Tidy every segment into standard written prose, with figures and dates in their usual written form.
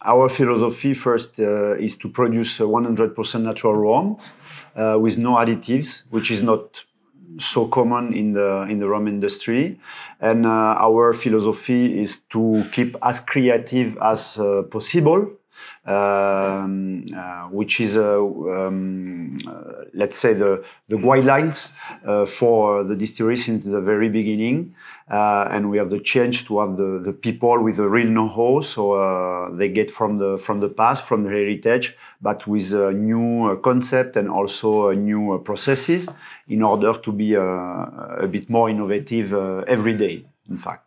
Our philosophy first is to produce 100% natural rums with no additives, which is not so common in the rum industry. And our philosophy is to keep as creative as possible, which is, let's say, the guidelines for the distillery since the very beginning. And we have the change to have the people with a real know-how, so they get from the past, from the heritage, but with a new concept and also new processes in order to be a bit more innovative every day, in fact.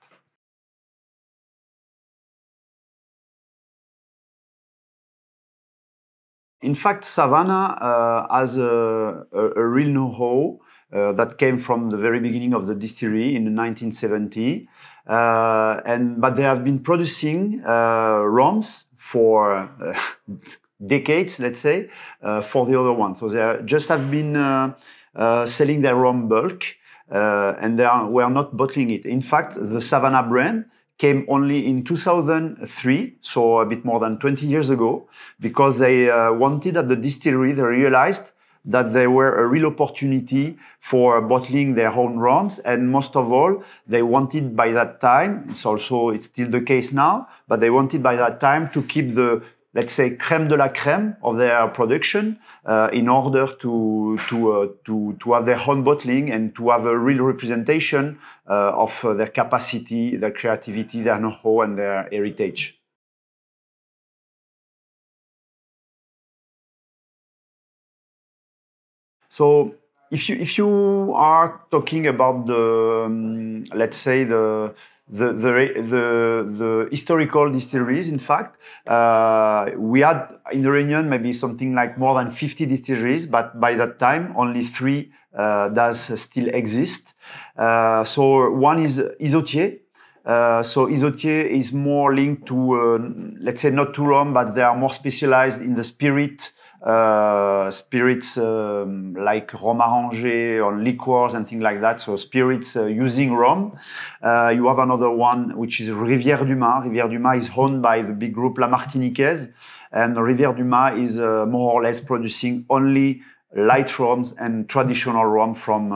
In fact, Savanna has a real know-how that came from the very beginning of the distillery in 1970. But they have been producing rums for decades, let's say, for the other one. So they just have been selling their rum bulk, and they were not bottling it. In fact, the Savanna brand came only in 2003, so a bit more than 20 years ago, because they wanted at the distillery, they realized that there were a real opportunity for bottling their own rums, and most of all, they wanted by that time, it's still the case now, but they wanted by that time to keep the, let's say, crème de la crème of their production in order to have their own bottling and to have a real representation of their capacity, their creativity, their know-how, and their heritage. So, if you are talking about the let's say the historical distilleries, in fact, we had in the Réunion maybe something like more than 50 distilleries, but by that time only 3 does still exist. So one is Isotier. So Isotier is more linked to, let's say, not to rum, but they are more specialized in the spirits like rum arrangé or liqueurs and things like that. So spirits using rum. You have another one which is Rivière du Mât. Rivière du Mât is owned by the big group La Martiniquaise, and Rivière du Mât is more or less producing only light rums and traditional rum from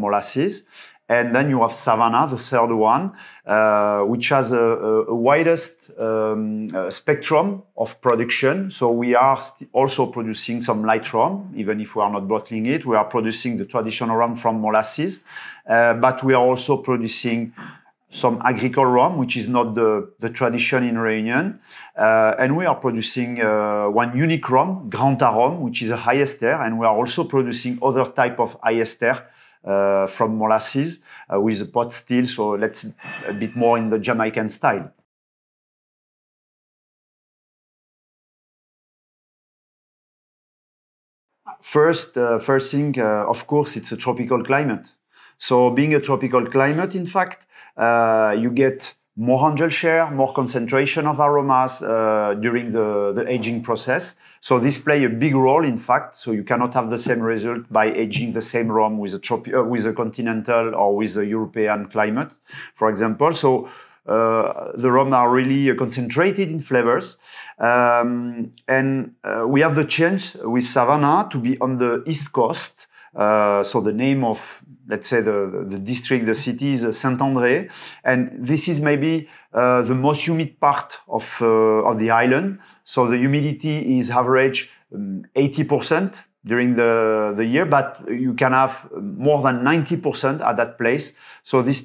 molasses. And then you have Savanna, the third one, which has a widest spectrum of production. So we are also producing some light rum, even if we are not bottling it. We are producing the traditional rum from molasses, but we are also producing some agricole rum, which is not the tradition in Réunion. And we are producing one unique rum, Grand Arôme, which is a high ester, and we are also producing other type of high ester from molasses with a pot still, so let's a bit more in the Jamaican style. First thing, of course, it's a tropical climate. So being a tropical climate, in fact, you get more angel share, more concentration of aromas during the aging process. So this play a big role, in fact. So you cannot have the same result by aging the same rum with a continental or with a European climate, for example. So the rum are really concentrated in flavors. And we have the chance with Savanna to be on the East Coast. So the name of, let's say, the district, the city is Saint-André. And this is maybe the most humid part of the island. So the humidity is average 80% during the year, but you can have more than 90% at that place. So this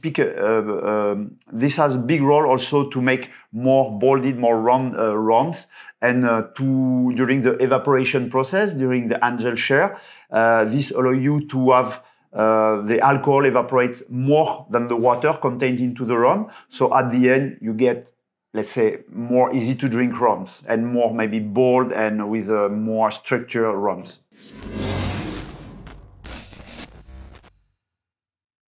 has a big role also to make more bolded, more rums, and during the evaporation process, during the angel share, this allows you to have the alcohol evaporates more than the water contained into the rum. So at the end, you get, let's say, more easy to drink rums and more maybe bold and with more structured rums.